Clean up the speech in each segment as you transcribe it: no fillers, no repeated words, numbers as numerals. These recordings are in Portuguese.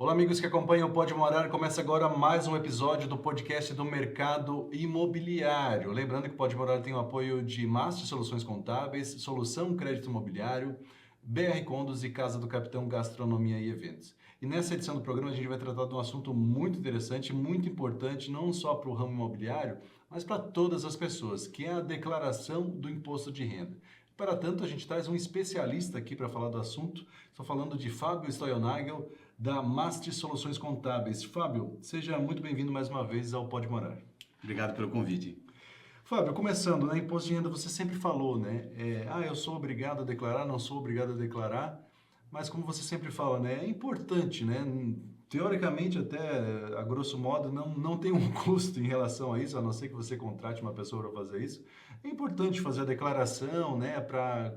Olá, amigos que acompanham o Pode Morar. Começa agora mais um episódio do podcast do mercado imobiliário. Lembrando que o Pode Morar tem o apoio de Master Soluções Contábeis, Solução Crédito Imobiliário, BR Condos e Casa do Capitão Gastronomia e Eventos. E nessa edição do programa a gente vai tratar de um assunto muito interessante, muito importante, não só para o ramo imobiliário, mas para todas as pessoas, que é a declaração do imposto de renda. Para tanto, a gente traz um especialista aqui para falar do assunto. Estou falando de Fábio Stoyanagel, da Master Soluções Contábeis. Fábio, seja muito bem-vindo mais uma vez ao Pode Morar. Obrigado pelo convite. Fábio, começando, né? Imposto de renda, você sempre falou, né? Eu sou obrigado a declarar, não sou obrigado a declarar. Mas como você sempre fala, né? É importante, né? Teoricamente, até a grosso modo, não tem um custo em relação a isso, a não ser que você contrate uma pessoa para fazer isso. É importante fazer a declaração, né? Para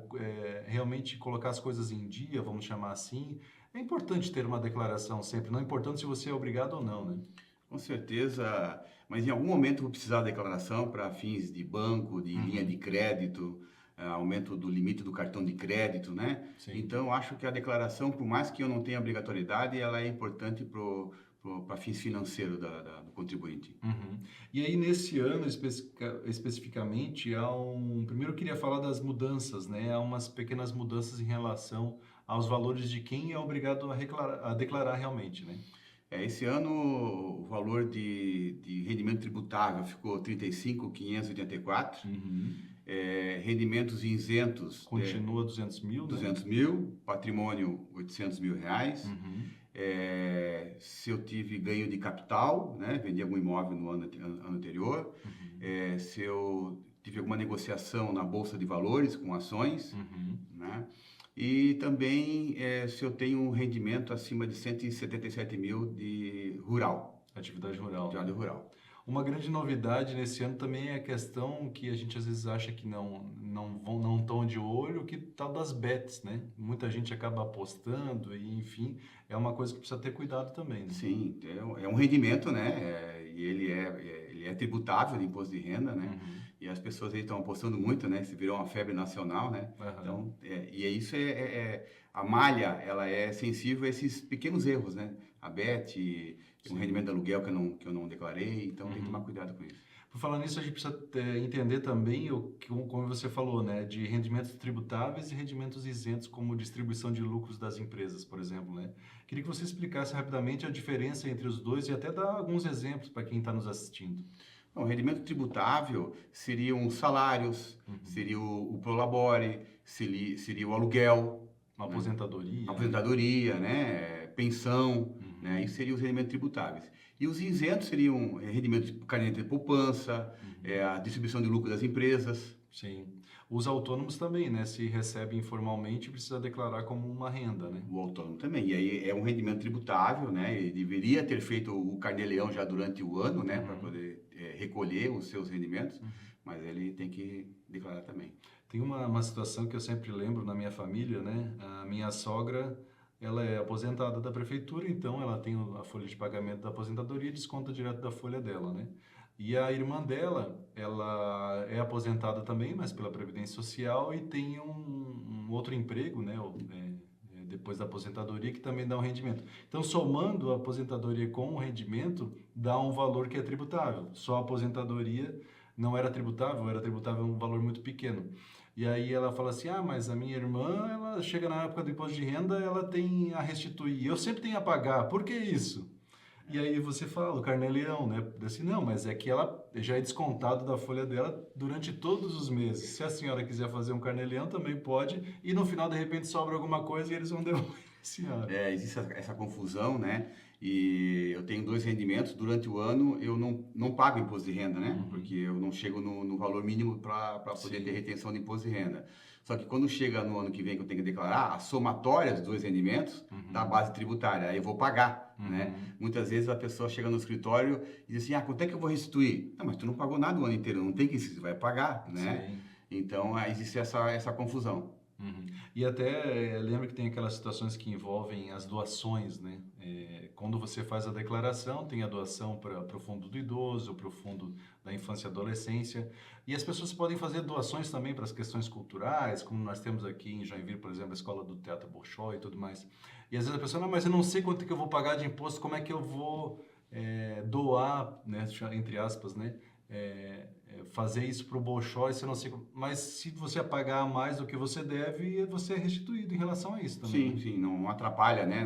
realmente colocar as coisas em dia, vamos chamar assim. É importante ter uma declaração sempre, não é importante se você é obrigado ou não, né? Com certeza, mas em algum momento eu vou precisar da declaração para fins de banco, de linha de crédito, aumento do limite do cartão de crédito, né? Sim. Então, eu acho que a declaração, por mais que eu não tenha obrigatoriedade, ela é importante para fins financeiros do contribuinte. Uhum. E aí, nesse ano especificamente, primeiro eu queria falar das mudanças, né? Há umas pequenas mudanças em relação aos valores de quem é obrigado a declarar realmente, né? Esse ano o valor de rendimento tributável ficou 35.584. Rendimentos isentos Continua 200 mil, né? 200 mil, patrimônio 800 mil reais. Se eu tive ganho de capital, né, vendi algum imóvel no ano anterior, se eu tive alguma negociação na Bolsa de Valores com ações, né, e também se eu tenho um rendimento acima de 177 mil de rural. Atividade rural. Atividade rural. Uma grande novidade nesse ano também é a questão que a gente às vezes acha que não estão de olho, que tal das bets, né? Muita gente acaba apostando e, enfim, é uma coisa que precisa ter cuidado também, né? Sim, é um rendimento, né? E ele é tributável de imposto de renda, né? E as pessoas aí estão apostando muito, né? Se virou uma febre nacional, né? Então, a malha, ela é sensível a esses pequenos erros, né? A bet, um rendimento de aluguel que eu não declarei, então tem que tomar cuidado com isso. Por falar nisso, a gente precisa entender também, como você falou, né, de rendimentos tributáveis e rendimentos isentos, como distribuição de lucros das empresas, por exemplo, né? Queria que você explicasse rapidamente a diferença entre os dois e até dar alguns exemplos para quem está nos assistindo. Bom, rendimento tributável seriam os salários, seria o prolabore, seria o aluguel, uma aposentadoria. Aposentadoria, né? Pensão, né? Isso seriam os rendimentos tributáveis. E os isentos seriam rendimentos de caderneta de poupança, a distribuição de lucro das empresas. Sim. Os autônomos também, né? Se recebe informalmente, precisa declarar como uma renda, né? O autônomo também. E aí é um rendimento tributável, né? Ele deveria ter feito o carnê-leão já durante o ano, né? Para poder recolher os seus rendimentos, mas ele tem que declarar também. Tem uma situação que eu sempre lembro na minha família, né? A minha sogra, ela é aposentada da prefeitura, então ela tem a folha de pagamento da aposentadoria e desconta direto da folha dela, né? E a irmã dela, ela é aposentada também, mas pela Previdência Social e tem um outro emprego, né? Depois da aposentadoria, que também dá um rendimento. Então, somando a aposentadoria com o rendimento, dá um valor que é tributável. Só a aposentadoria não era tributável um valor muito pequeno. E aí ela fala assim, mas a minha irmã, ela chega na época do imposto de renda, ela tem a restituir. Eu sempre tenho a pagar. Por que isso? E aí você fala, o carnê-leão, né? Assim, não, mas é que ela já é descontado da folha dela durante todos os meses. Se a senhora quiser fazer um carnê-leão, também pode. E no final, de repente, sobra alguma coisa e eles vão devolver a senhora. Existe essa confusão, né? E eu tenho 2 rendimentos. Durante o ano, eu não pago imposto de renda, né? Porque eu não chego no valor mínimo para poder ter retenção de imposto de renda. Só que quando chega no ano que vem que eu tenho que declarar, a somatória dos 2 rendimentos da base tributária, aí eu vou pagar, né? Muitas vezes a pessoa chega no escritório e diz assim, quanto é que eu vou restituir? Não, mas tu não pagou nada o ano inteiro, não tem que você vai pagar, né? Sim. Então, existe essa confusão. Uhum. E até lembra que tem aquelas situações que envolvem as doações, né? Quando você faz a declaração, tem a doação para o fundo do idoso, para o fundo da infância e adolescência. E as pessoas podem fazer doações também para as questões culturais, como nós temos aqui em Joinville, por exemplo, a escola do Teatro Bolshoi e tudo mais. E às vezes a pessoa, não, mas eu não sei quanto que eu vou pagar de imposto, como é que eu vou doar, né, entre aspas, né? Fazer isso para o Bolshoi, você não sei, mas se você pagar mais do que você deve, você é restituído em relação a isso também, Sim, né? sim, não atrapalha, né?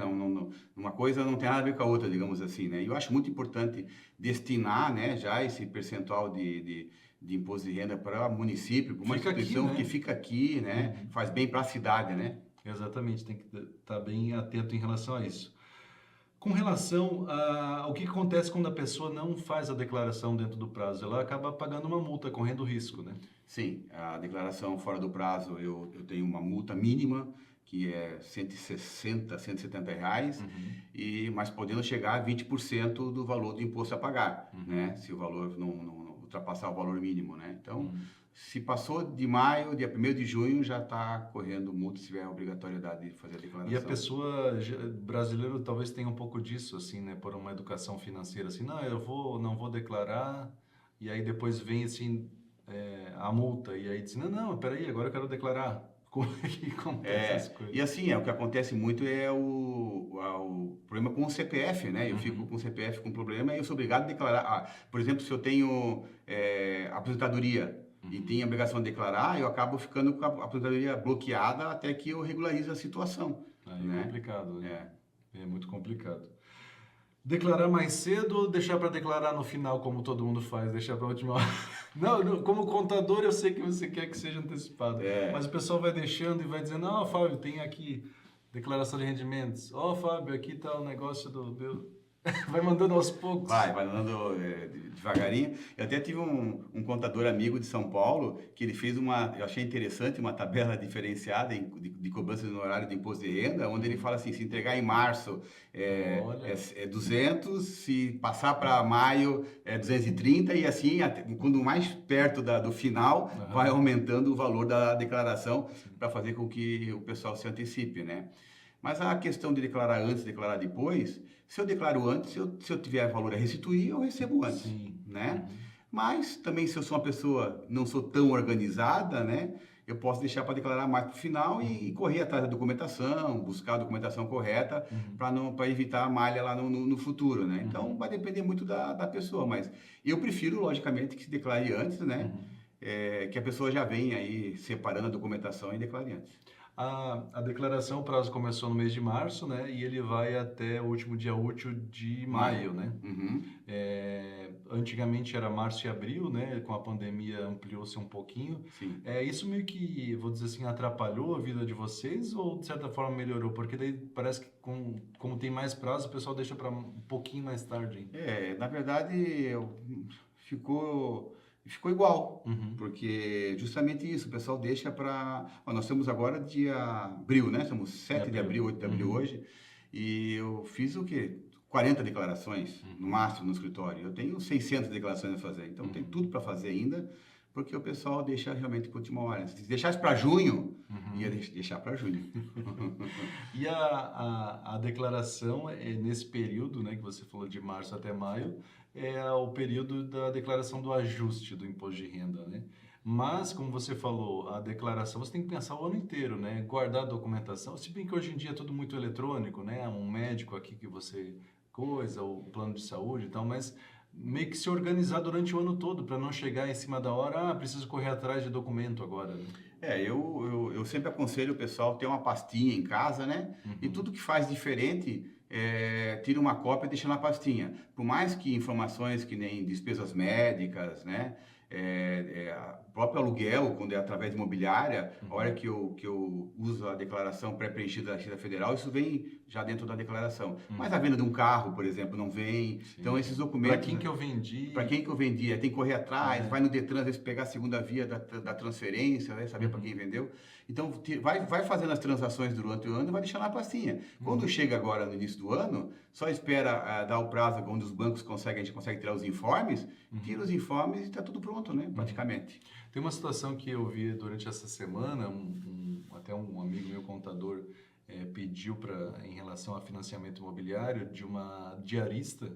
Uma coisa não tem nada a ver com a outra, digamos assim, né? E eu acho muito importante destinar, né, já esse percentual de imposto de renda para município, para uma Fica aqui, instituição que né? fica aqui, né? Uhum. Faz bem para a cidade, né? Exatamente, tem que estar bem atento em relação a isso. Com relação ao que acontece quando a pessoa não faz a declaração dentro do prazo, ela acaba pagando uma multa, correndo risco, né? Sim, a declaração fora do prazo, eu tenho uma multa mínima, que é 160, R$ 170, mas podendo chegar a 20% do valor do imposto a pagar, né? Se o valor não ultrapassar o valor mínimo, né? Então, se passou de maio, dia 1º de junho, já está correndo multa se tiver a obrigatoriedade de fazer a E a declaração. pessoa brasileiro talvez tenha um pouco disso, assim, né? Por uma educação financeira, assim, não, não vou declarar, e aí depois vem, assim, a multa, e aí diz, não, peraí, agora eu quero declarar. Como é que acontece essas coisas? E assim, o que acontece muito é o problema com o CPF, né? Eu fico com o CPF com problema e eu sou obrigado a declarar. Por exemplo, se eu tenho aposentadoria e tenho a obrigação de declarar, eu acabo ficando com a aposentadoria bloqueada até que eu regularize a situação. Aí é Né? complicado, né? É muito complicado. Declarar mais cedo ou deixar para declarar no final, como todo mundo faz, deixar para a última hora? Não, como contador eu sei que você quer que seja antecipado, mas o pessoal vai deixando e vai dizendo, ó, Fábio, tem aqui declaração de rendimentos. Ó, Fábio, aqui tá o negócio do meu... Vai mandando aos poucos. Vai mandando devagarinho. Eu até tive um contador amigo de São Paulo que ele fez eu achei interessante, uma tabela diferenciada de cobrança no horário de imposto de renda, onde ele fala assim, se entregar em março é 200, se passar para maio é 230 e assim, quando mais perto do final, vai aumentando o valor da declaração para fazer com que o pessoal se antecipe, né? Mas a questão de declarar antes, declarar depois, se eu declaro antes, se eu tiver valor a restituir, eu recebo antes, né? Mas também se eu sou uma pessoa, não sou tão organizada, né? Eu posso deixar para declarar mais para o final e correr atrás da documentação, buscar a documentação correta para evitar a malha lá no futuro, né? Então vai depender muito da pessoa, mas eu prefiro, logicamente, que se declare antes, né? Que a pessoa já venha aí separando a documentação e declare antes. A declaração, o prazo começou no mês de março, né? E ele vai até o último dia útil de maio, né? Antigamente era março e abril, né? Com a pandemia ampliou-se um pouquinho. Sim. Isso meio que, vou dizer assim, atrapalhou a vida de vocês ou de certa forma melhorou? Porque daí parece que como tem mais prazo, o pessoal deixa para um pouquinho mais tarde. Na verdade, ficou igual, porque justamente isso, o pessoal deixa para... Nós estamos agora dia abril, né? Estamos 7 de abril, 8 de abril hoje, e eu fiz o quê? 40 declarações, no máximo, no escritório. Eu tenho 600 declarações a fazer, então tem tudo para fazer ainda, porque o pessoal deixa realmente para a última hora. Se deixasse para junho, ia deixar para junho. E a declaração é nesse período, né, que você falou de março até maio, é o período da declaração do ajuste do imposto de renda, né? Mas, como você falou, a declaração você tem que pensar o ano inteiro, né? Guardar a documentação, se bem que hoje em dia é tudo muito eletrônico, né? Um médico aqui que você o plano de saúde e tal, mas meio que se organizar durante o ano todo para não chegar em cima da hora, preciso correr atrás de documento agora, né? Eu sempre aconselho o pessoal ter uma pastinha em casa, né? E tudo que faz diferente, tira uma cópia e deixa na pastinha. Por mais que informações que nem despesas médicas, né? O próprio aluguel, quando é através de imobiliária, a hora que eu uso a declaração pré-preenchida da Receita Federal, isso vem já dentro da declaração. Mas a venda de um carro, por exemplo, não vem. Sim. Então, esses documentos... Para quem que eu vendi? Para quem que eu vendi, tem que correr atrás, vai no Detran, às vezes pegar a segunda via da transferência, né, saber para quem vendeu. Então, vai fazendo as transações durante o ano e vai deixando na pastinha. Quando chega agora no início do ano, só espera dar o prazo onde os bancos a gente consegue tirar os informes, tira os informes e está tudo pronto, né, praticamente. Tem uma situação que eu vi durante essa semana, até um amigo meu, contador, pediu em relação a financiamento imobiliário de uma diarista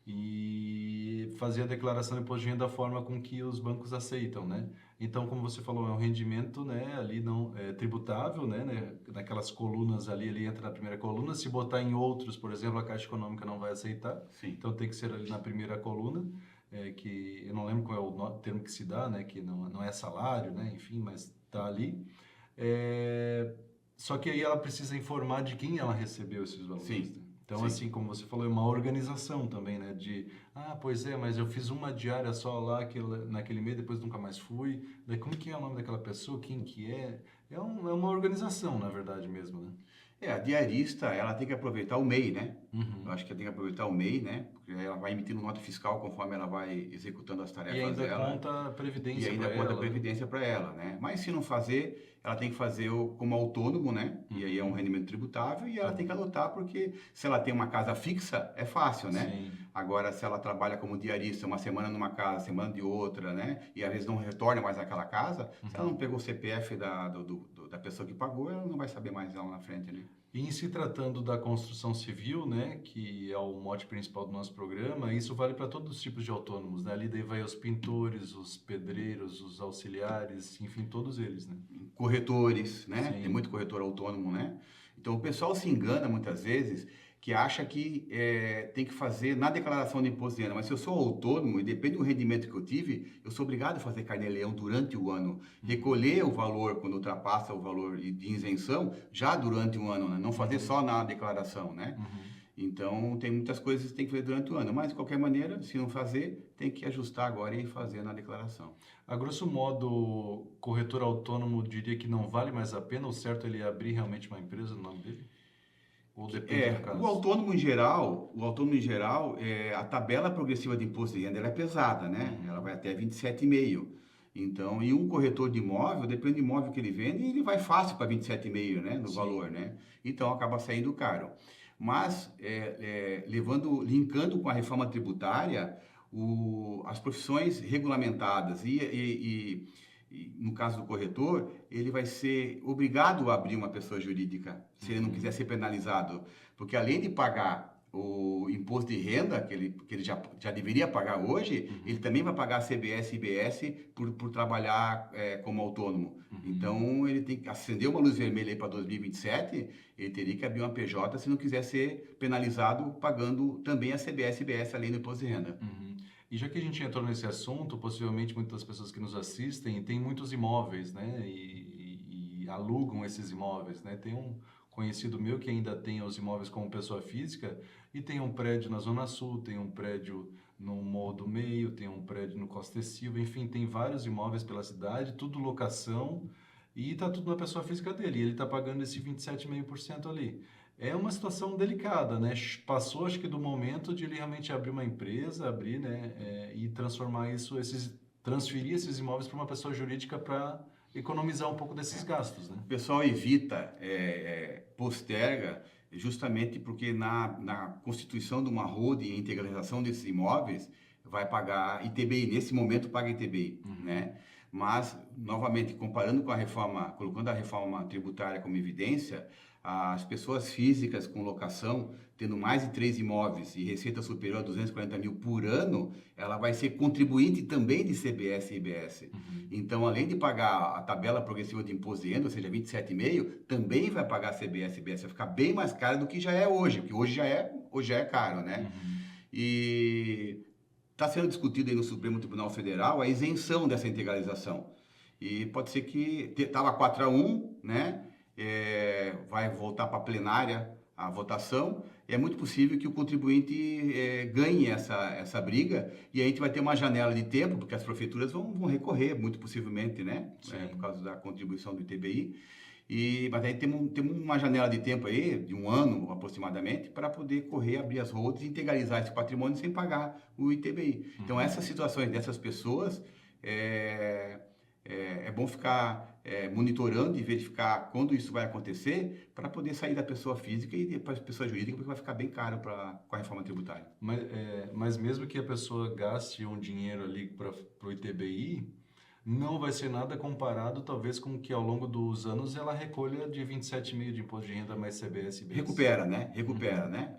e fazer a declaração de imposto de renda da forma com que os bancos aceitam, né? Então, como você falou, é um rendimento, né, ali não é tributável, né, naquelas colunas ali, ele entra na primeira coluna. Se botar em outros, por exemplo, a Caixa Econômica não vai aceitar. Sim. Então, tem que ser ali na primeira coluna, que eu não lembro qual é o termo que se dá, né, que não é salário, né, enfim, mas tá ali. Só que aí ela precisa informar de quem ela recebeu esses valores, Sim. né? Então, Sim. assim, como você falou, é uma organização também, né? Pois é, mas eu fiz uma diária só lá naquele mês, depois nunca mais fui. Daí, como que é o nome daquela pessoa? Quem que é? É uma organização, na verdade mesmo, né? A diarista, ela tem que aproveitar o MEI, né? Uhum. Eu acho que ela tem que aproveitar o MEI, né? Porque ela vai emitindo nota fiscal conforme ela vai executando as tarefas E ainda dela. conta a previdência E ainda para conta a ela, né? previdência para ela, né? Mas se não fazer, ela tem que fazer como autônomo, né? E aí é um rendimento tributável e ela tem que anotar, porque se ela tem uma casa fixa, é fácil, né? Sim. Agora, se ela trabalha como diarista, uma semana numa casa, semana de outra, né? E às vezes não retorna mais àquela casa, se ela não pegou o CPF da pessoa que pagou, ela não vai saber mais lá na frente, né? E em se tratando da construção civil, né, que é o mote principal do nosso programa, isso vale para todos os tipos de autônomos, né? Ali daí vai os pintores, os pedreiros, os auxiliares, enfim, todos eles, né? Corretores, né? Sim. Tem muito corretor autônomo, né? Então o pessoal se engana muitas vezes que acha que tem que fazer na declaração de imposto de renda, mas se eu sou autônomo e depende do rendimento que eu tive, eu sou obrigado a fazer carnê-leão durante o ano, recolher o valor quando ultrapassa o valor de isenção já durante o ano, né? Não fazer só na declaração, né? Então, tem muitas coisas que tem que fazer durante o ano, mas de qualquer maneira, se não fazer, tem que ajustar agora e fazer na declaração. A grosso modo, corretor autônomo diria que não vale mais a pena, o certo é ele abrir realmente uma empresa no nome dele? Ou depende do caso? O autônomo em geral, a tabela progressiva de imposto de renda ela é pesada, né? Ela vai até 27,5. Então, e um corretor de imóvel, depende do imóvel que ele vende, ele vai fácil para 27,5, né? No valor, né? Então, acaba saindo caro. Mas, linkando com a reforma tributária, as profissões regulamentadas e no caso do corretor, ele vai ser obrigado a abrir uma pessoa jurídica, se ele não quiser ser penalizado. Porque além de pagar o imposto de renda, que ele já deveria pagar hoje, ele também vai pagar CBS e IBS por trabalhar como autônomo. Então, ele tem que acender uma luz vermelha para 2027, ele teria que abrir uma PJ se não quiser ser penalizado pagando também a CBS e IBS além do imposto de renda. E já que a gente entrou nesse assunto, possivelmente muitas pessoas que nos assistem têm muitos imóveis, né? E alugam esses imóveis, né? Tem um conhecido meu que ainda tem os imóveis como pessoa física e tem um prédio na Zona Sul, tem um prédio no Morro do Meio, tem um prédio no Costa e Silva, enfim, tem vários imóveis pela cidade, tudo locação e tá tudo na pessoa física dele. E ele tá pagando esse 27,5% ali. É uma situação delicada, né? Passou, acho que, do momento de ele realmente abrir uma empresa, abrir, né? E transformar transferir esses imóveis para uma pessoa jurídica para economizar um pouco desses gastos, né? O pessoal evita, posterga, justamente porque na constituição de uma holding e integralização desses imóveis, vai pagar ITBI, nesse momento paga ITBI, né? Mas, novamente, comparando com a reforma, colocando a reforma tributária como evidência, as pessoas físicas com locação, tendo mais de 3 imóveis e receita superior a 240 mil por ano, ela vai ser contribuinte também de CBS e IBS. Então, além de pagar a tabela progressiva de imposto de renda, ou seja, 27,5, também vai pagar CBS e IBS. Vai ficar bem mais caro do que já é hoje, porque hoje já é caro, né? E está sendo discutido aí no Supremo Tribunal Federal a isenção dessa integralização. E pode ser que estava 4-1, né? Vai voltar para a plenária a votação. É muito possível que o contribuinte ganhe essa briga e a gente vai ter uma janela de tempo, porque as prefeituras vão recorrer, muito possivelmente, né? Por causa da contribuição do ITBI. Mas aí temos uma janela de tempo aí, de 1 ano aproximadamente, para poder abrir as holdings e integralizar esse patrimônio sem pagar o ITBI. Então, essas situações dessas pessoas, é bom ficar monitorando e verificar quando isso vai acontecer para poder sair da pessoa física e para a pessoa jurídica, porque vai ficar bem caro com a reforma tributária. Mas mesmo que a pessoa gaste um dinheiro ali para o ITBI, não vai ser nada comparado, talvez, com o que ao longo dos anos ela recolha de 27,5 de imposto de renda mais CBS e IBS. Recupera, né? Recupera, né?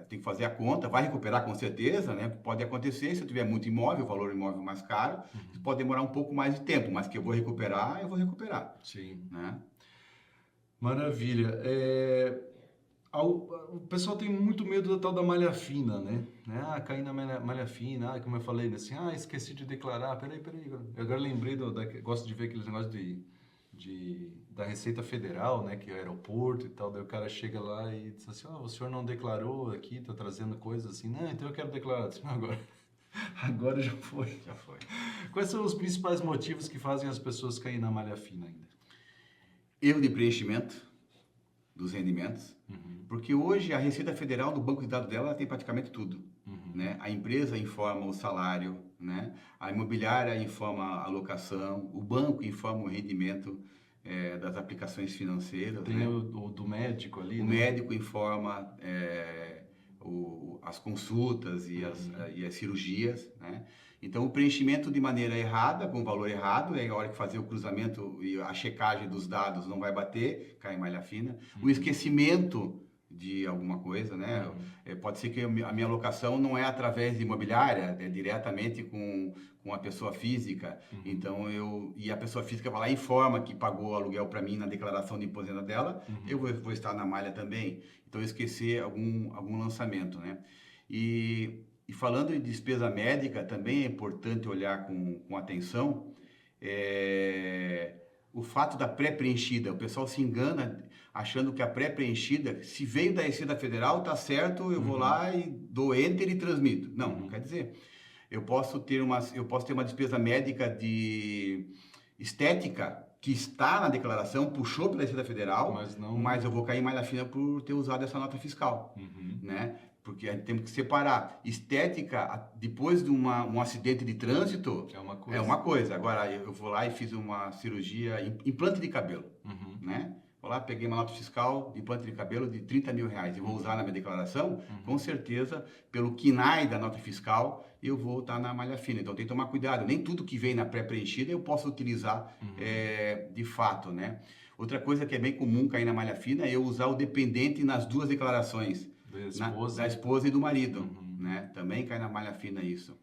Tem que fazer a conta, vai recuperar com certeza, né? Pode acontecer, se eu tiver muito imóvel, o valor imóvel mais caro, pode demorar um pouco mais de tempo, mas que eu vou recuperar, Sim. né? Maravilha. O pessoal tem muito medo da tal da malha fina, né? Cair na malha fina, como eu falei, né? Assim, esqueci de declarar. Peraí. Agora lembrei gosto de ver aqueles negócios da Receita Federal, né? Que é o aeroporto e tal. Daí o cara chega lá e diz assim, o senhor não declarou aqui, tá trazendo coisas assim. Não, então eu quero declarar. Assim, não, agora já foi. Já foi. Quais são os principais motivos que fazem as pessoas caírem na malha fina ainda? Erro de preenchimento dos rendimentos, porque hoje a Receita Federal, no banco de dados dela, ela tem praticamente tudo. Né? A empresa informa o salário, né? A imobiliária informa a locação, o banco informa o rendimento das aplicações financeiras. Tem né? o do médico ali, O né? médico informa as consultas e as cirurgias, né? Então, o preenchimento de maneira errada, com valor errado, a hora que fazer o cruzamento e a checagem dos dados não vai bater, cai em malha fina. O esquecimento de alguma coisa, né? Pode ser que a minha alocação não é através de imobiliária, é diretamente com a pessoa física. Então, a pessoa física vai lá e informa que pagou o aluguel para mim na declaração de imposto de renda dela, eu vou estar na malha também. Então, esquecer algum lançamento, né? E falando de despesa médica, também é importante olhar com atenção o fato da pré-preenchida. O pessoal se engana achando que a pré-preenchida, se veio da Receita Federal, tá certo, eu vou lá e dou enter e transmito. Não quer dizer. Eu posso ter uma despesa médica de estética que está na declaração, puxou pela Receita Federal, mas eu vou cair em malha fina por ter usado essa nota fiscal, né? Porque a gente tem que separar estética depois de um acidente de trânsito é uma coisa. Agora eu vou lá e fiz uma cirurgia implante de cabelo, né? Vou lá, peguei uma nota fiscal de implante de cabelo de R$30 mil e vou usar na minha declaração, com certeza, pelo KNAI da nota fiscal, eu vou estar na malha fina. Então tem que tomar cuidado. Nem tudo que vem na pré-preenchida eu posso utilizar de fato, né? Outra coisa que é bem comum cair na malha fina é eu usar o dependente nas duas declarações. Da esposa e do marido, né? Também cai na malha fina isso.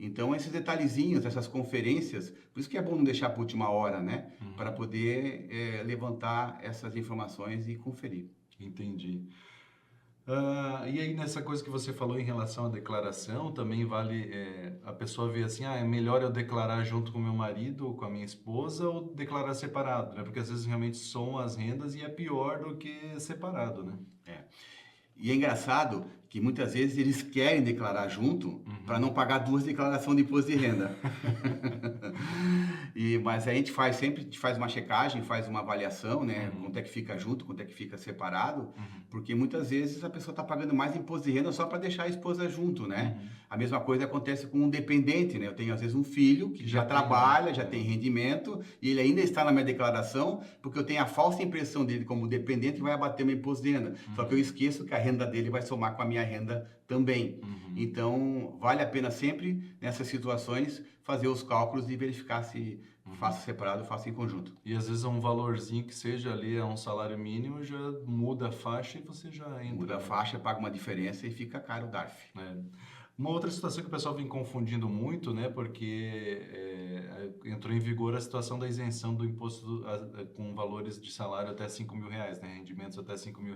Então, esses detalhezinhos, essas conferências, por isso que é bom não deixar para a última hora, né? Para poder levantar essas informações e conferir. Entendi. E aí, nessa coisa que você falou em relação à declaração, também vale a pessoa ver assim, é melhor eu declarar junto com meu marido ou com a minha esposa ou declarar separado, né? Porque às vezes realmente somam as rendas e é pior do que separado, né? E é engraçado que muitas vezes eles querem declarar junto para não pagar duas declarações de imposto de renda. Mas a gente sempre faz uma checagem, faz uma avaliação, né? Quanto é que fica junto, quanto é que fica separado, porque muitas vezes a pessoa está pagando mais imposto de renda só para deixar a esposa junto, né? A mesma coisa acontece com um dependente, né? Eu tenho às vezes um filho que já trabalha, já tem rendimento e ele ainda está na minha declaração porque eu tenho a falsa impressão dele como dependente e vai abater meu imposto de renda. Só que eu esqueço que a renda dele vai somar com a minha renda também. Então, vale a pena sempre, nessas situações, fazer os cálculos e verificar se faço separado ou faço em conjunto. E às vezes é um valorzinho que seja ali, é um salário mínimo, já muda a faixa e você já entra. Muda a faixa, paga uma diferença e fica caro o DARF. Uma outra situação que o pessoal vem confundindo muito, né, porque entrou em vigor a situação da isenção do imposto com valores de salário até R$5 mil, né, rendimentos até R$5 mil.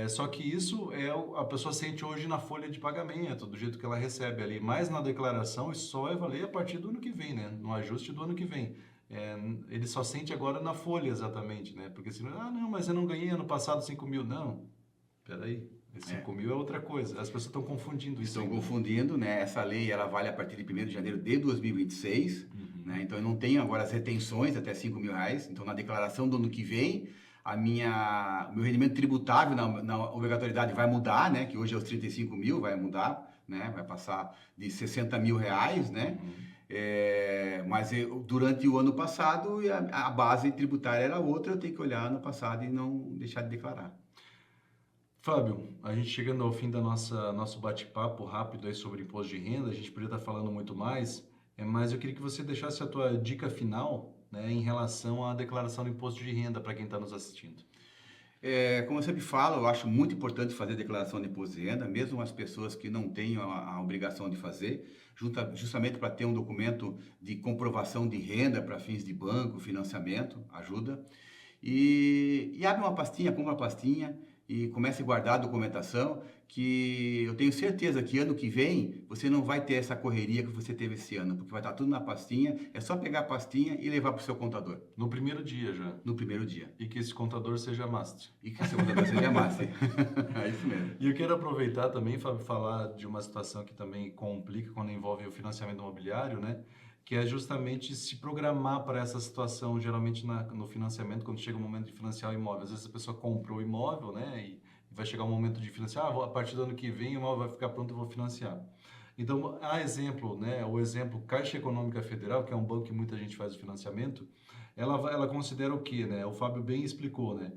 Só que isso a pessoa sente hoje na folha de pagamento, do jeito que ela recebe ali, mas na declaração isso só vai valer a partir do ano que vem, né, no ajuste do ano que vem. Ele só sente agora na folha exatamente, né, porque senão, não, mas eu não ganhei ano passado 5 mil, não, peraí. 5 mil é outra coisa. As pessoas estão confundindo isso. Estão confundindo, né? Essa lei ela vale a partir de 1º de janeiro de 2026, né? Então eu não tenho agora as retenções até R$5 mil. Então na declaração do ano que vem, meu rendimento tributável na obrigatoriedade vai mudar, né? Que hoje é os 35 mil, vai mudar, né? Vai passar de R$60 mil, né? Mas durante o ano passado a base tributária era outra, eu tenho que olhar ano passado e não deixar de declarar. Fábio, a gente chegando ao fim da nosso bate-papo rápido aí sobre imposto de renda, a gente poderia estar falando muito mais. Mas eu queria que você deixasse a tua dica final, né, em relação à declaração do imposto de renda para quem está nos assistindo. Como eu sempre falo, eu acho muito importante fazer a declaração de imposto de renda, mesmo as pessoas que não tenham a obrigação de fazer, justamente para ter um documento de comprovação de renda para fins de banco, financiamento, ajuda. E abre uma pastinha, compra uma pastinha e comece a guardar a documentação, que eu tenho certeza que ano que vem você não vai ter essa correria que você teve esse ano, porque vai estar tudo na pastinha, é só pegar a pastinha e levar para o seu contador. No primeiro dia já. No primeiro dia. E que esse contador seja master. E que esse contador seja master. É isso mesmo. E eu quero aproveitar também, Fábio, falar de uma situação que também complica quando envolve o financiamento imobiliário, né? Que é justamente se programar para essa situação, geralmente no financiamento, quando chega o momento de financiar o imóvel. Às vezes a pessoa comprou o imóvel, né? E vai chegar o momento de financiar, a partir do ano que vem o imóvel vai ficar pronto, eu vou financiar. Então, há exemplo, né? O exemplo Caixa Econômica Federal, que é um banco que muita gente faz o financiamento, ela considera o quê, né? O Fábio bem explicou, né?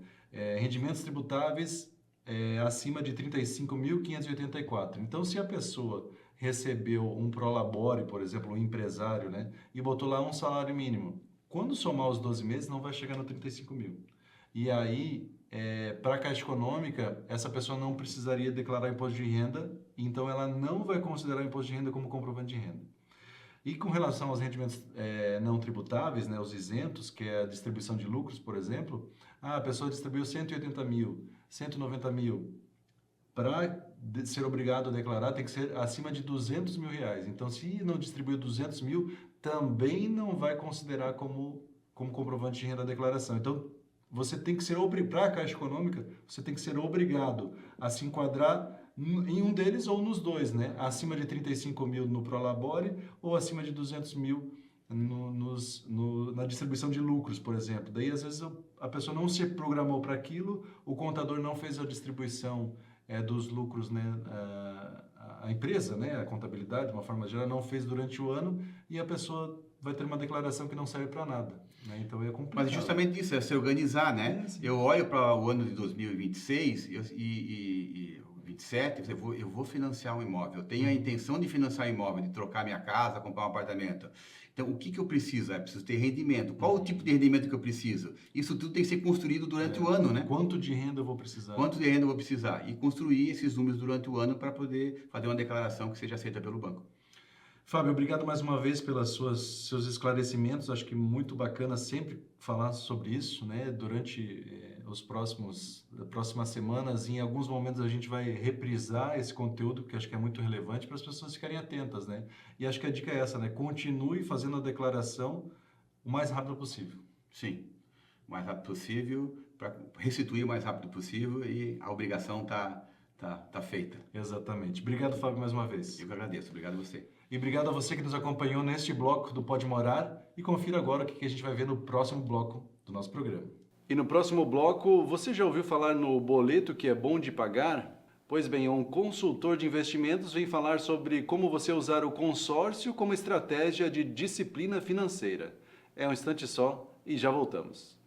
Rendimentos tributáveis acima de 35.584. Então, se a pessoa recebeu um prolabore, por exemplo, um empresário, né? E botou lá um salário mínimo, quando somar os 12 meses, não vai chegar no 35 mil. E aí, para a Caixa Econômica, essa pessoa não precisaria declarar imposto de renda, então ela não vai considerar imposto de renda como comprovante de renda. E com relação aos rendimentos não tributáveis, né, os isentos, que é a distribuição de lucros, por exemplo, a pessoa distribuiu 180 mil, 190 mil. Para ser obrigado a declarar, tem que ser acima de 200 mil reais. Então, se não distribuiu 200 mil, também não vai considerar como comprovante de renda a declaração. Então, você tem que ser para a Caixa Econômica, você tem que ser obrigado a se enquadrar em um deles ou nos dois, né? Acima de 35 mil no prolabore ou acima de 200 mil na distribuição de lucros, por exemplo. Daí, às vezes, a pessoa não se programou para aquilo, o contador não fez a distribuição dos lucros, né? A empresa, né? A contabilidade, de uma forma geral, não fez durante o ano e a pessoa vai ter uma declaração que não serve para nada. Né? Então é complicado. Mas justamente isso, é se organizar, né? Eu olho para o ano de 2026 e 27, eu vou financiar um imóvel. Eu tenho a intenção de financiar um imóvel, de trocar minha casa, comprar um apartamento. Então, o que eu preciso? Eu preciso ter rendimento. Qual o tipo de rendimento que eu preciso? Isso tudo tem que ser construído durante o ano, né? Quanto de renda eu vou precisar? Quanto de renda eu vou precisar? E construir esses números durante o ano para poder fazer uma declaração que seja aceita pelo banco. Fábio, obrigado mais uma vez pelos seus esclarecimentos. Acho que muito bacana sempre falar sobre isso, né? Durante as próximas semanas, em alguns momentos a gente vai reprisar esse conteúdo, que acho que é muito relevante para as pessoas ficarem atentas, né? E acho que a dica é essa, né? Continue fazendo a declaração o mais rápido possível. Sim, o mais rápido possível, para restituir o mais rápido possível e a obrigação tá feita. Exatamente. Obrigado, Fábio, mais uma vez. Eu que agradeço. Obrigado a você. E obrigado a você que nos acompanhou neste bloco do Pode Morar e confira agora o que a gente vai ver no próximo bloco do nosso programa. E no próximo bloco, você já ouviu falar no boleto que é bom de pagar? Pois bem, um consultor de investimentos vem falar sobre como você usar o consórcio como estratégia de disciplina financeira. É um instante só e já voltamos.